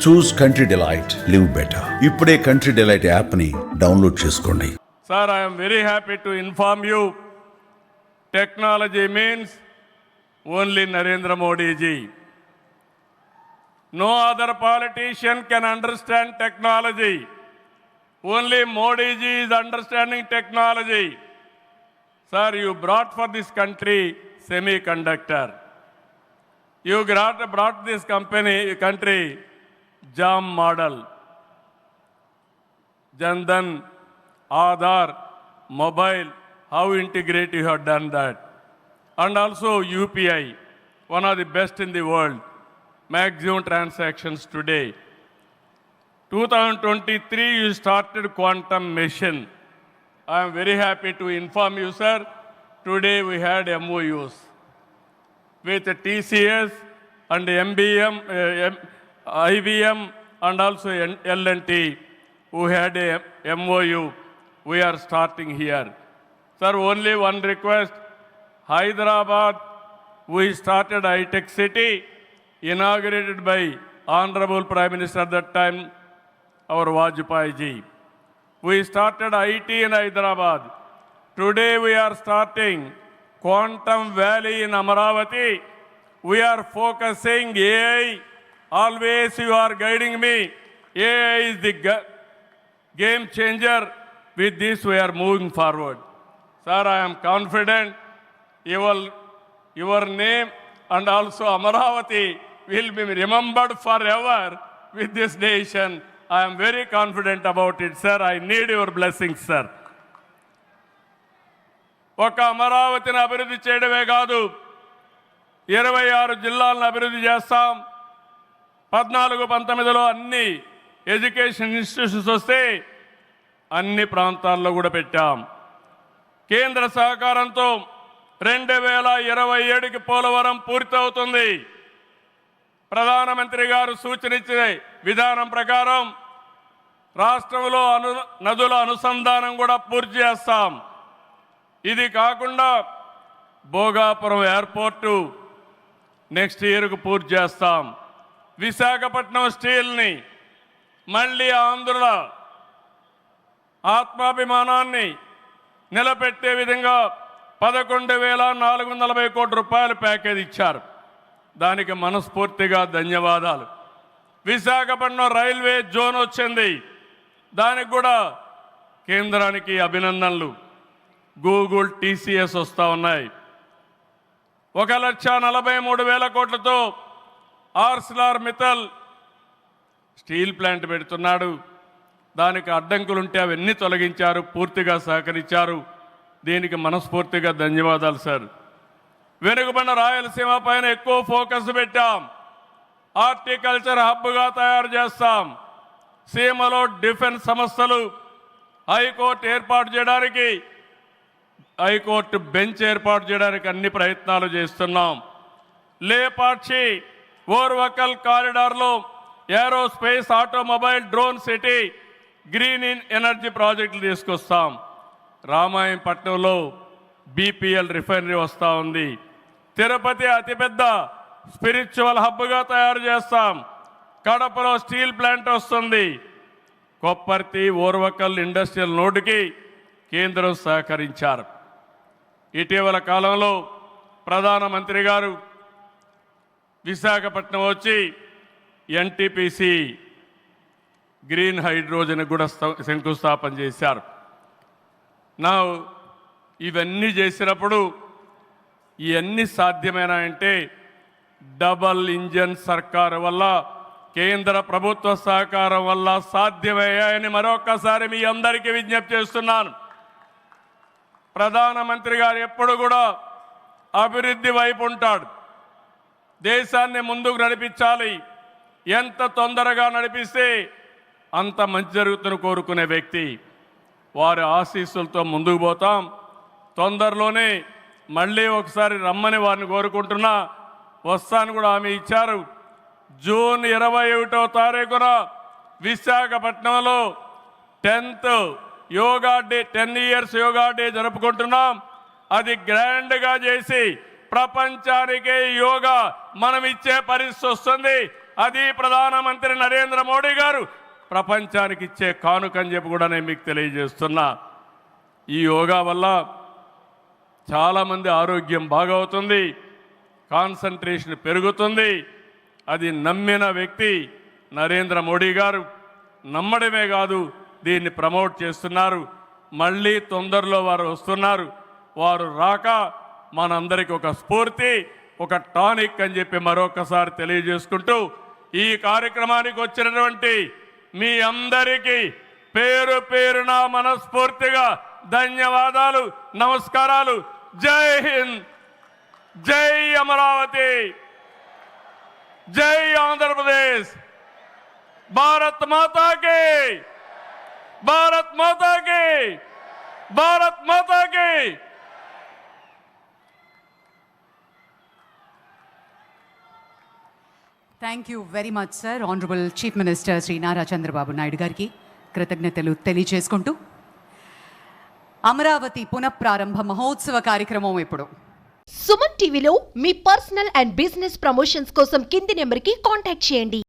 చూస్ country delight, live better. ఇప్పుడే country delight app ని download చేసుకోండి. Sir, I am very happy to inform you, technology means only Narendra Modi ji. No other politician can understand technology. Only Modi ji is understanding technology. Sir, you brought for this country semiconductor. You brought this country JAM model. Jandan, Aadhaar, mobile, how integrate you have done that. And also UPI, one of the best in the world. Maximum transactions today. 2023 you started quantum mission. I am very happy to inform you, sir. Today we had MOUs with TCS and MBM, IBM and also L&T who had a MOU. We are starting here. Sir, only one request. Hyderabad, we started high-tech city, inaugurated by Honorable Prime Minister at that time, our Vajpayee ji. We started IT in Hyderabad. Today we are starting Quantum Valley in Amaravati. We are focusing AI. Always you are guiding me. AI is the game changer. With this we are moving forward. Sir, I am confident your name and also Amaravati will be remembered forever with this nation. I am very confident about it, sir. I need your blessings, sir. ఒక అమరావతిని అభివృద్ధి చేయడమే కాదు, 26 జిల్లాలను అభివృద్ధి చేస్తాం. 14-19లో అన్ని education institutions వస్తే అన్ని ప్రాంతాల్లో కూడా పెట్టాం. కేంద్ర సహకారంతో 2027కి పోలవరం పూర్తవుతుంది. ప్రధానమంత్రి గారు సూచనిచ్చే విధానం ప్రకారం రాష్ట్రంలో నదుల అనుసంధానం కూడా పూర్తి చేస్తాం. ఇది కాకుండా భోగాపురం ఎయిర్పోర్టు నెక్స్ట్ ఇయర్కు పూర్తి చేస్తాం. విశాఖపట్నం స్టీల్ని మళ్ళీ ఆంధ్రుల ఆత్మాభిమానాన్ని నిలబెట్టే విధంగా 11,440 కోట్ల రూపాయల ప్యాకేజ్ ఇచ్చారు. దానికి మనస్ఫూర్తిగా ధన్యవాదాలు. విశాఖపట్నం రైల్వే జోన్ వచ్చింది, దానికి కూడా కేంద్రానికి అభినందనలు. గూగుల్, టీసీఎస్ వస్తూ ఉన్నాయి. 1,43,000 కోట్లతో ఆర్సిలార్ మిత్తల్ స్టీల్ ప్లాంట్ పెడుతున్నాడు. దానికి అడ్డంకులుంటే అవన్నీ తొలగించారు, పూర్తిగా సహకరించారు. దీనికి మనస్ఫూర్తిగా ధన్యవాదాలు సార్. వెనుకబడిన రాయలసీమ పైన ఎక్కువ ఫోకస్ పెట్టాం. హార్టికల్చర్ హబ్గా తయారు చేస్తాం. సీమలో డిఫెన్స్ సంస్థలు, హైకోర్టు ఏర్పాటు చేయడానికి, హైకోర్టు బెంచ్ ఏర్పాటు చేయడానికి అన్ని ప్రయత్నాలు చేస్తున్నాం. లేపాక్షి ఓర్వకల్ కారిడార్లో aerospace, automobile, drone city, green energy ప్రాజెక్టులు తీసుకొస్తాం. రామాయంపట్నంలో బీపీఎల్ రిఫైనరీ వస్తూ ఉంది. తిరుపతి అతిపెద్ద స్పిరిచువల్ హబ్గా తయారు చేస్తాం. కడపలో స్టీల్ ప్లాంట్ వస్తుంది. కొప్పర్తి, ఓర్వకల్ ఇండస్ట్రియల్ నోడ్కి కేంద్రం సహకరించారు. ఇటీవల కాలంలో ప్రధానమంత్రి గారు విశాఖపట్నం వచ్చి ఎన్టీపీసీ గ్రీన్ హైడ్రోజన్ కూడా శంకుస్థాపన చేశారు. ఇవన్నీ చేసినప్పుడు ఇవన్నీ సాధ్యమేనా డబల్ ఇంజన్ సర్కారు వల్ల, కేంద్ర ప్రభుత్వ సహకారం వల్ల సాధ్యమయ్యాయని మరొక్కసారి మీ అందరికీ విజ్ఞప్తి చేస్తున్నాను. ప్రధానమంత్రి గారు ఎప్పుడు కూడా అభివృద్ధి వైపు ఉంటాడు. దేశాన్ని ముందుకు నడిపించాలి. ఎంత తొందరగా నడిపిస్తే అంత మంచి జరుగుతుందని కోరుకునే వ్యక్తి. వారి ఆశీస్సులతో ముందుకు పోతాం. తొందరలోనే మళ్ళీ ఒకసారి రమ్మని వారిని కోరుకుంటున్నా. వస్తాను కూడా హామీ ఇచ్చారు. జూన్ 21వ తారీఖున విశాఖపట్నంలో 10th yoga day, 10 years yoga day జరుపుకుంటున్నాం. అది గ్రాండ్గా చేసి ప్రపంచానికే యోగా మనం ఇచ్చే పరిస్థితి వస్తుంది. అది ప్రధానమంత్రి నరేంద్ర మోడీ గారు ప్రపంచానికి ఇచ్చే కానుక అని చెప్పి కూడా నేను మీకు తెలియజేస్తున్నా. ఈ యోగా వల్ల చాలామంది ఆరోగ్యం బాగవుతుంది, కాన్సంట్రేషన్ పెరుగుతుంది. అది నమ్మిన వ్యక్తి నరేంద్ర మోడీ గారు. నమ్మడమే కాదు, దీన్ని ప్రమోట్ చేస్తున్నారు. మళ్ళీ తొందరలో వారు వస్తున్నారు. వారు రాక మనందరికీ ఒక స్ఫూర్తి, ఒక టానిక్ అని చెప్పి మరొకసారి తెలియజేసుకుంటూ ఈ కార్యక్రమానికి వచ్చినటువంటి మీ అందరికీ పేరు పేరున మనస్ఫూర్తిగా ధన్యవాదాలు, నమస్కారాలు. జై హింద్, జై అమరావతి, జై ఆంధ్రప్రదేశ్, భారత్ మాతా కి, భారత్ మాతా కి, భారత్ మాతా కి. Thank you very much sir. Honourable chief minister Shri Nara Chandrababu Naidu గారికి కృతజ్ఞతలు తెలియజేసుకుంటూ అమరావతి పునఃప్రారంభ మహోత్సవ కార్యక్రమం ఇప్పుడు సుమన్ టీవీలో మీ పర్సనల్ అండ్ బిజినెస్ ప్రమోషన్స్ కోసం కింది నెంబర్కి కాంటాక్ట్ చేయండి.